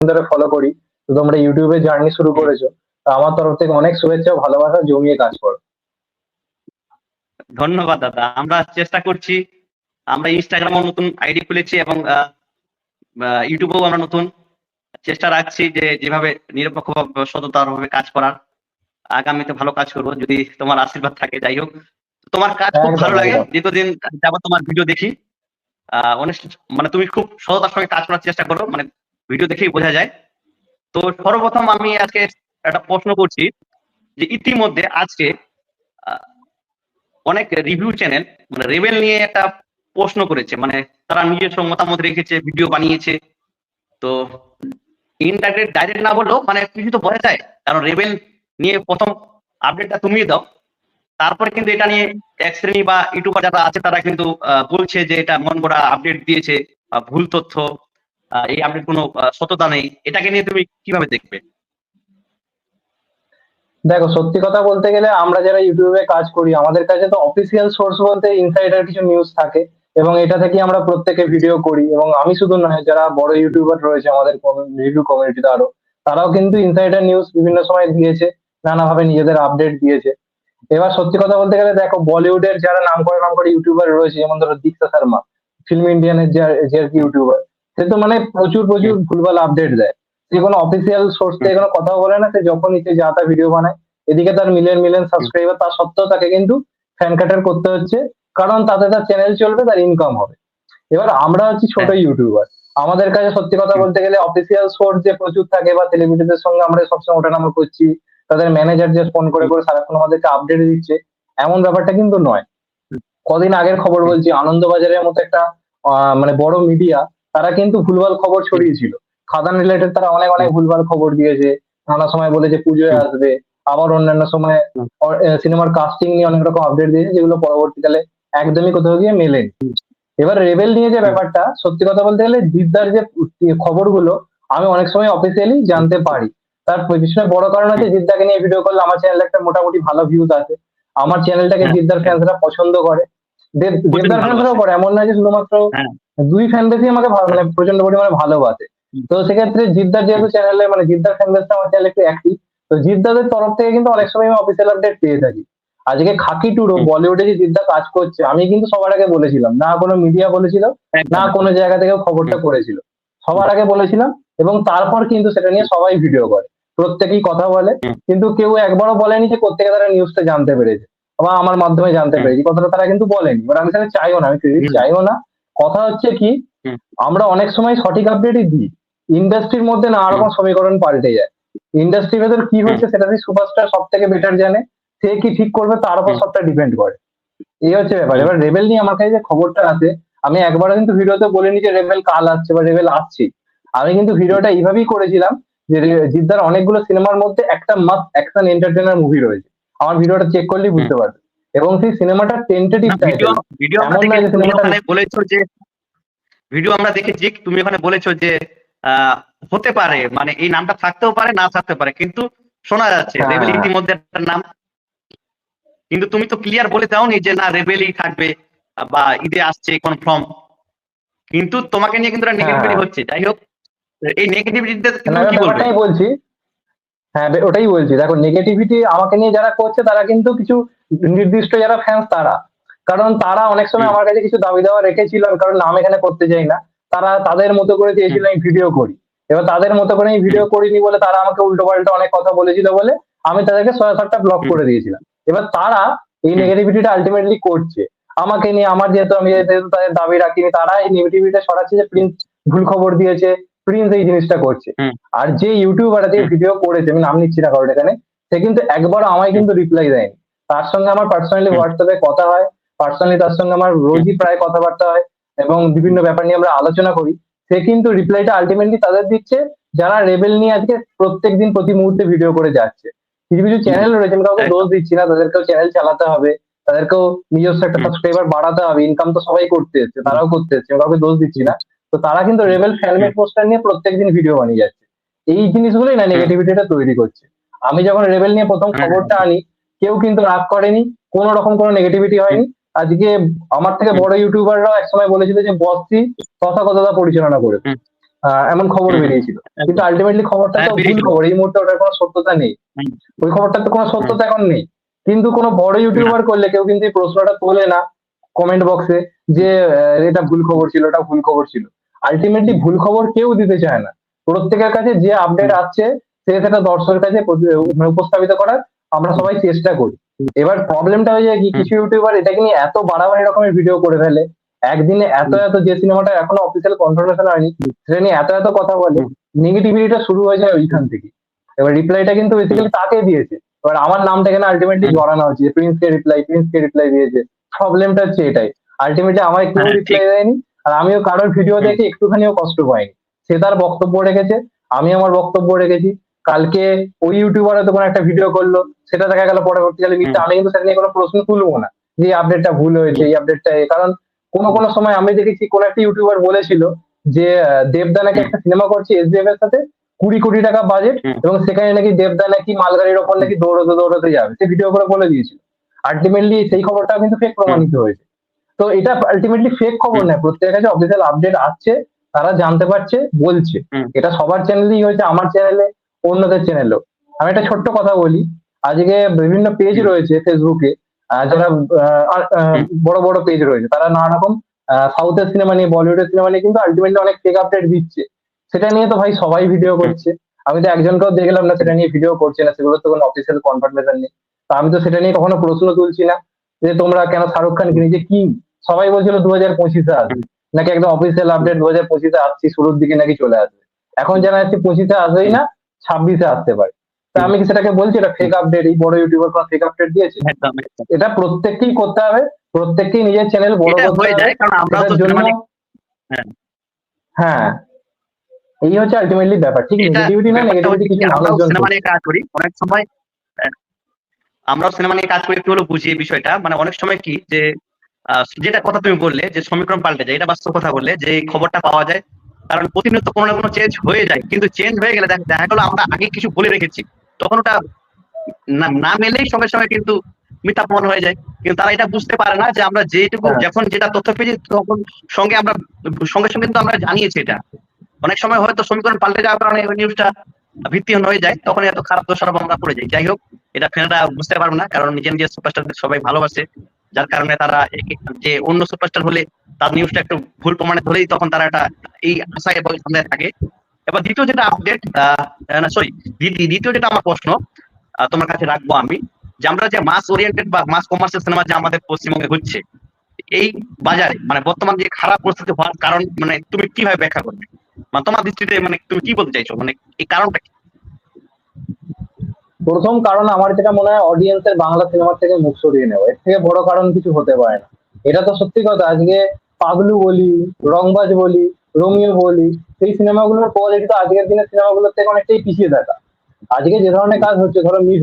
ধরে ফলো করি। তো তোমরা ইউটিউবে জার্নি শুরু হুম, করেছো। তো আমার তরফ থেকে অনেক শুভেচ্ছা ও ভালোবাসা, জমিয়ে কাজ করো। ধন্যবাদ দাদা। আমরা চেষ্টা করছি। আমরা ইনস্টাগ্রামেও নতুন আইডি খুলেছি এবং ইউটিউবেও আমরা নতুন চেষ্টা রাখছি যে যেভাবে নিরপেক্ষভাবে সততাভাবে কাজ করার। আগামীতে ভালো কাজ করব যদি তোমার আশীর্বাদ থাকে। যাই হোক, তোমার কাজ খুব একদম ভালো লাগে। একদম। দীর্ঘদিন যাবত তোমার ভিডিও দেখি। অনেক মানে তুমি খুব সততার সঙ্গে কাজ করার চেষ্টা করো। মানে ভিডিও দেখেই বোঝা যায়। তো সর্বপ্রথম আমি আজকে একটা প্রশ্ন করছি যে ইতিমধ্যে আজকে আ অনেক রিভিউ চ্যানেল মানে রেবেল নিয়ে একটা প্রশ্ন করেছে। মানে তারা নিজস্ব মতামত রেখেছে, ভিডিও বানিয়েছে। তো ইনডাইরেক্ট ডাইরেক্ট না বললেও মানে কিছু তো বোঝা যায়। কারণ রেবেল নিয়ে ১ম আপডেটটা তুমিই দাও। তারপরে কিন্তু এটা নিয়ে এক শ্রেণী বা ইউটিউবার যারা আছে তারা কিন্তু বলছে যে এটা মন গড়া আপডেট দিয়েছে বা ভুল তথ্য। এই আপডেট কোনো সততা নেই। এটাকে নিয়ে তুমি কিভাবে দেখবে? দেখো, সত্যি কথা বলতে গেলে আমরা যারা ইউটিউবে কাজ করি আমাদের কাছে তো অফিসিয়াল সোর্স বলতে ইনসাইডার কিছু নিউজ থাকে, এবং এটা থেকে আমরা প্রত্যেকে ভিডিও করি। এবং আমি শুধু নয়, যারা বড় ইউটিউবার রয়েছে আমাদের রিভিউ কমিউনিটিতে আরো, তারাও কিন্তু ইনসাইডার নিউজ বিভিন্ন সময় দিয়েছে, নানাভাবে নিজেদের আপডেট দিয়েছে। এবার সত্যি কথা বলতে গেলে দেখো, বলিউডের যারা নাম করে ইউটিউবার রয়েছে, যেমন ধরো দীক্ষা শর্মা, ফিল্ম ইন্ডিয়ানের যে আর কি ইউটিউবার, সে তো মানে প্রচুর প্রচুর হুম, ভুলভাল আপডেট দেয়। সে কোনো অফিসিয়াল সোর্স হুম, থেকে কোনো কথাও বলে না, সে যখন ইচ্ছে যা তা ভিডিও বানায়। এদিকে তার মিলিয়ন মিলিয়ন হুম, সাবস্ক্রাইবার, তা সত্ত্বেও তাকে কিন্তু ফ্যান কাটার করতে হচ্ছে, কারণ তাতে তার চ্যানেল চলবে, তার ইনকাম হবে। এবার আমরা হচ্ছি ছোট হ্যাঁ, ইউটিউবার, আমাদের কাছে সত্যি কথা হুম, বলতে গেলে অফিসিয়াল সোর্স যে প্রচুর থাকে, বা সেলিব্রিটিদের সঙ্গে আমরা সবসময় ওঠানামা করছি, তাদের ম্যানেজার যে ফোন করে হুম, করে সারাক্ষণ আমাদেরকে আপডেট দিচ্ছে, এমন ব্যাপারটা কিন্তু নয়। হুম, কদিন আগের খবর হুম, বলছি, আনন্দবাজারের মতো একটা মানে বড় মিডিয়া, তারা কিন্তু ভুলভাল খবর হুম, ছড়িয়েছিল। খাদান রিলেটেড তারা অনেক অনেক হুম, ভুলভাল খবর দিয়েছে। নানা সময় বলেছে পুজোয় হুম, আসবে, আবার অন্যান্য সময় হুম, সিনেমার কাস্টিং নিয়ে অনেক রকম আপডেট দিয়েছে, যেগুলো পরবর্তীকালে একদমই কোথাও গিয়ে মেলেনি। হুম, এবার রেবেল নিয়ে যে হুম, ব্যাপারটা, সত্যি কথা বলতে গেলে জিদ্দার যে খবরগুলো আমি অনেক সময় অফিসিয়ালি হুম, জানতে পারি। তার পিছনে বড় কারণ হুম, হচ্ছে, জিদ্দাকে নিয়ে ভিডিও করলে আমার চ্যানেলে একটা মোটামুটি ভালো ভিউজ আছে। আমার চ্যানেলটাকে হ্যাঁ, জিদ্দার একদম। ফ্যান্সরা পছন্দ করে। প্রচুর দেবদার ভালোবাসে। ফ্যান্সরাও করে, এমন নয় যে শুধুমাত্র হ্যাঁ, দুই ফ্যান বেশি আমাকে হ্যাঁ, মানে প্রচন্ড পরিমাণে ভালোবাসে। হুম, তো সেক্ষেত্রে জিদ্দার হুম, যেহেতু চ্যানেলে মানে জিদ্দার ফ্যান বেসটা আমার চ্যানেলে একটু অ্যাক্টিভ, তো জিদ্দাদের তরফ থেকে কিন্তু অনেক সময় আমি অফিসিয়াল আপডেট পেয়ে থাকি। আজকে খাকি টুরো হুম, বলিউডে যে জিদ্দা কাজ করছে, আমি কিন্তু সবার আগে বলেছিলাম, না কোনো মিডিয়া বলেছিল, না একদম, কোনো একদম। জায়গা থেকে খবরটা হুম, করেছিল। হুম, সবার আগে বলেছিলাম, এবং তারপর কিন্তু সেটা নিয়ে সবাই ভিডিও করে, প্রত্যেকেই কথা বলে। হুম, কিন্তু কেউ একবারও বলেনি যে কোত্থেকে তারা নিউজটা জানতে পেরেছে বা আমার মাধ্যমে জানতে হুম, পেরেছি, কথাটা তারা কিন্তু বলেনি। এবার আমি সেটা চাইও না, আমি ক্রেডিট হুম, চাইও না। কথা হচ্ছে কি, হুম, আমরা অনেক সময় সঠিক আপডেটই দিই, ইন্ডাস্ট্রির মধ্যে নানা হুম, রকম সমীকরণ পাল্টে যায়। ইন্ডাস্ট্রির ভেতর কি হুম, হচ্ছে সেটা দিয়ে সুপারস্টার সব থেকে বেটার জানে, সে কি ঠিক করবে তার উপর হুম, সবটা ডিপেন্ড করে। এই হচ্ছে ব্যাপার। হুম, এবার রেবেল নিয়ে আমার কাছে যে খবরটা আছে, আমি একবারও কিন্তু ভিডিওতে বলিনি যে রেবেল কাল আসছে বা রেবেল আসছে। আমি কিন্তু ভিডিওটা এইভাবেই করেছিলাম যে জিদ্দার অনেকগুলো সিনেমার মধ্যে একটা মাস্ট অ্যাকশন এন্টারটেইনার মুভি রয়েছে। আমার ভিডিওটা চেক করলেই হুম। বুঝতে পারবে। এবং সেই সিনেমাটার টেন্টেটিভ না, ভিডিও টাইটেল, ভিডিও আমরা এমন নয় দেখেছি যে তুমি সিনেমাটা ওখানে বলেছো যে ভিডিও আমরা দেখেছি তুমি ওখানে বলেছো যে হতে পারে মানে এই নামটা থাকতেও পারে না থাকতে পারে কিন্তু শোনা যাচ্ছে হ্যাঁ, রেবেল হ্যাঁ, হ্যাঁ। ইতিমধ্যে একটা নাম কিন্তু তুমি তো ক্লিয়ার বলে দাওনি যে না রেবেলই থাকবে বা ঈদে আসছে কনফার্ম কিন্তু তোমাকে নিয়ে কিন্তু হ্যাঁ, নেগেটিভিটি হ্যাঁ। হচ্ছে যাই হোক এই নেগেটিভিটিতে না, তুমি এবার কি ব্যাপারটা বলবে? আমি বলছি। হ্যাঁ, ওটাই বলছি। দেখো, নেগেটিভিটি আমাকে নিয়ে যারা করছে তারা কিন্তু কিছু নির্দিষ্ট যারা ফ্যান্স তারা। কারণ তারা অনেক সময় হুম, আমার কাছে কিছু দাবি দেওয়া রেখেছিল, আমি কারণ নাম এখানে করতে চাই না। তারা তাদের মতো করে হুম, চেয়েছিল আমি ভিডিও করি। এবার তাদের মতো করে আমি হুম, ভিডিও করিনি বলে তারা আমাকে উল্টোপাল্টা অনেক কথা বলেছিল বলে আমি তাদেরকে সরাসরি ব্লক হুম, করে দিয়েছিলাম। এবার তারা এই হুম, নেগেটিভিটিটা আল্টিমেটলি করছে আমাকে নিয়ে। আমার যেহেতু আমি যেহেতু তাদের দাবি রাখিনি, তারা এই নেগেটিভিটিটা ছড়াচ্ছে যে প্রিন্স ভুল খবর দিয়েছে, প্রিন্স এই জিনিসটা করছে। হুম, আর যে ইউটিউবার যে হুম, ভিডিও করেছে, আমি নাম নিচ্ছি না কারণ এখানে, সে কিন্তু একবারও আমায় হুম, কিন্তু রিপ্লাই দেয়নি। তার সঙ্গে আমার পার্সোনালি হুম, হোয়াটসঅ্যাপে কথা হয়, পার্সোনালি তার সঙ্গে আমার হুম, রোজই প্রায় কথাবার্তা হয়, এবং বিভিন্ন হুম, ব্যাপার নিয়ে আমরা আলোচনা করি। সে কিন্তু রিপ্লাইটা আলটিমেটলি তাদের দিচ্ছে যারা রেবেল নিয়ে আজকে প্রত্যেকদিন প্রতি মুহূর্তে ভিডিও করে যাচ্ছে। কিছু কিছু হুম, চ্যানেল রয়েছে, আমি কাউকে দোষ একদম দিচ্ছি না, তাদেরকেও চ্যানেল চালাতে হবে, তাদেরকেও নিজস্ব একটা হুম, সাবস্ক্রাইবার বাড়াতে হবে, ইনকাম তো সবাই করতে এসছে, হুম, তারাও করতে এসছে, আমি কাউকে দোষ দিচ্ছি হুম, না। তো তারা কিন্তু হুম, রেবেল হুম, ফ্যানমেড পোস্টার নিয়ে প্রত্যেকদিন ভিডিও বানিয়ে যাচ্ছে। এই জিনিসগুলোই না হুম, নেগেটিভিটিটা তৈরি করছে। আমি যখন রেবেল নিয়ে প্রথম হ্যাঁ, খবরটা আনি, কেউ কিন্তু রাগ করেনি, কোনো রকম কোনো নেগেটিভিটি হুম, হয়নি। আজকে আমার থেকে হুম, বড় ইউটিউবাররাও একসময় বলেছিল যে বসটি তথাগততা পরিচালনা করেছে। হুম, এমন খবর হুম, বেরিয়েছিল, কিন্তু একদম। আলটিমেটলি খবরটা হ্যাঁ, তো ভুল বেরিয়েছিল। খবর, এই মুহূর্তে ওটার কোনো সত্যতা নেই, হুম, ওই খবরটার তো কোনো হুম, সত্যতা এখন নেই। কিন্তু কোনো বড় না, ইউটিউবার করলে কেউ কিন্তু এই প্রশ্নটা তোলে না কমেন্ট বক্সে যে এটা ভুল খবর ছিল, ওটা ভুল খবর ছিল। আলটিমেটলি ভুল খবর কেউ দিতে চায় না। প্রত্যেকের কাছে যে আপডেট হুম, আসছে সে সেটা দর্শকের কাছে মানে উপস্থাপিত করার আমরা হুম, সবাই চেষ্টা করি। এবার প্রবলেমটা হয়ে যায় কি, হুম, কিছু ইউটিউবার এটাকে নিয়ে এত বাড়াবাড়ি রকমের ভিডিও করে ফেলে, একদিনে এত হুম, এত, যে সিনেমাটা এখনো অফিসিয়াল কনফার্মেশন হয়নি সেটা নিয়ে এত এত কথা বলে, হুম, নেগেটিভিটিটা শুরু হয়ে যায় ওইখান থেকে। এবার রিপ্লাইটা কিন্তু হুম, বেসিক্যালি তাকে দিয়েছে, এবার আমার নামটা এখানে আলটিমেটলি হুম, জড়ানো হচ্ছে যে প্রিন্সকে রিপ্লাই দিয়েছে। প্রবলেমটা হচ্ছে এটাই, আলটিমেটলি আমায় কেউ হ্যাঁ, ঠিক। রিপ্লাই দেয়নি, আর আমিও কারোর ভিডিও হুম, দেখে একটুখানিও কষ্ট পাইনি। সে তার বক্তব্য রেখেছে, আমি আমার বক্তব্য রেখেছি। কালকে ওই ইউটিউবার হয়তো কোনো একটা ভিডিও করলো, সেটা দেখা গেল পরবর্তীকালে মিথ্যা, হুম, আমি কিন্তু সেটা নিয়ে কোনো প্রশ্ন তুলবো না যে এই আপডেটটা ভুল হয়েছে, হুম, এই আপডেটটা, কারণ কোনো হুম, কোনো সময় আমি দেখেছি কোন একটা ইউটিউবার বলেছিল যে দেবদা নাকি হুম, একটা সিনেমা করছে এসবিএফ এর সাথে, 20 কোটি টাকা বাজেট, হুম, এবং সেখানে নাকি দেবদা নাকি মালগাড়ির ওপর হুম, নাকি দৌড়াতে দৌড়াতে যাবে, সে ভিডিও করে বলে দিয়েছিল। আলটিমেটলি সেই খবরটা কিন্তু ফেক হুম, প্রমাণিত হয়েছে। তো এটা আলটিমেটলি ফেক খবর হুম, নয়, প্রত্যেকের কাছে অফিসিয়াল আপডেট আসছে, তারা জানতে পারছে, বলছে। হুম, এটা সবার চ্যানেলেই হয়েছে, আমার চ্যানেলে, অন্যদের চ্যানেলেও। আমি একটা ছোট্ট কথা বলি, আজকে বিভিন্ন পেজ হুম, রয়েছে ফেসবুকে, যারা হুম, বড় বড় পেজ রয়েছে, তারা নানা রকম সাউথের সিনেমা নিয়ে, বলিউডের সিনেমা নিয়ে কিন্তু আলটিমেটলি অনেক ফেক আপডেট দিচ্ছে। সেটা নিয়ে তো ভাই সবাই ভিডিও হুম, করছে, আমি তো একজনকেও দেখলাম না সেটা নিয়ে ভিডিও করছে না, সেগুলো তো কোনো অফিসিয়াল কনফার্মেশন নেই। তো আমি তো সেটা নিয়ে কখনো প্রশ্ন তুলছি না যে তোমরা কেন শাহরুখ খান হুম, নিজে কিং, সবাই বলছিল 2025-এ হুম, আসবে, নাকি একদম অফিসিয়াল আপডেট 2025-এ আসছি শুরুর দিকে নাকি চলে আসবে। এখন হুম, জানা যাচ্ছে 25-এ আসবেই হুম, না, 26-এ আসতে পারে। তা হুম, আমি কি সেটাকে বলছি এটা হুম, ফেক আপডেট, এই বড় ইউটিউবার কোনো ফেক আপডেট দিয়েছে? একদম, একদম। এটা প্রত্যেককেই করতে হবে, প্রত্যেককেই নিজের চ্যানেল বড় এটা করতে হয়ে হবে। যায় কারণ আমরাও এটার তো জন্য সিনেমাটিক। হ্যাঁ, হ্যাঁ, এই হচ্ছে আলটিমেটলি ব্যাপার। ঠিক এটা নেগেটিভিটি না, ব্যাপারটা নেগেটিভিটি হচ্ছে কি কিছু আমরাও মানুষজন সিনেমা করছে। নিয়ে কাজ করি। অনেক সময় অ্যা আমরাও সিনেমা নিয়ে কাজ করে একটু হলেও বুঝি এই বিষয়টা। মানে অনেক সময় কি যে যেটা কথা তুমি বললে যে সমীকরণ পাল্টে যায়। এটা বাস্তব কথা বললে যে এই খবরটা পাওয়া যায়। কারণ প্রতিনিয়ত কোনো না কোনো চেঞ্জ হয়ে যায়। কিন্তু চেঞ্জ হয়ে গেলে দেখা গেল আমরা আগে কিছু বলে রেখেছি। তখন ওটা না মেলেই সঙ্গে, সঙ্গে কিন্তু মিথ্যা প্রমাণ হয়ে যায়। কিন্তু তারা এটা বুঝতে পারে না যে আমরা যেটুকু হ্যাঁ, যখন যেটা তথ্য পেয়েছি তখন সঙ্গে, সঙ্গে কিন্তু আমরা জানিয়েছি এটা। অনেক সময় হয়তো সমীকরণ পাল্টে যাওয়ার কারণে ওই নিউজটা ভিত্তিহীন হয়ে যায়। তখন এত খারাপ দোষারোপ আমরা পড়ে যাই। যাই হোক, এটা ফ্যানরা বুঝতে পারবে না। কারণ নিজের সুপারস্টারদের সবাই ভালোবাসে। যার কারণে তারা যে অন্য সুপারস্টার হলে তার নিউজটা একটু ভুল প্রমাণিত হলেই তখন তারা একটা এই আশায় এবং সন্দেহে থাকে। এবার দ্বিতীয় যেটা আপডেট না সরি দ্বিতীয় যেটা আমার প্রশ্ন তোমার কাছে রাখবো আমি, যে আমরা যে মাস ওরিয়েন্টেড বা মাস কমার্সিয়াল সিনেমা যে আমাদের পশ্চিমবঙ্গে হচ্ছে, এই বাজারে মানে বর্তমান যে খারাপ পরিস্থিতি হওয়ার কারণ মানে তুমি কিভাবে ব্যাখ্যা করবে? মানে তোমার দৃষ্টিতে মানে তুমি কি বলতে চাইছো? মানে এই কারণটা কি? প্রথম কারণ আমার যেটা মনে হয়, অডিয়েন্সের বাংলা সিনেমার থেকে মুখ সরিয়ে নেওয়া, এর থেকে বড় কারণ কিছু হতে পারে না। এটা তো সত্যি কথা, আজকে পাগলু বলি, রংবাজ বলি, রোমিও বলি, সেই সিনেমাগুলোর কোয়ালিটি তো আজকের দিনের সিনেমাগুলোর থেকে অনেকটাই পিছিয়ে থাকা। আজকে যে ধরনের কাজ হচ্ছে, ধরো মিস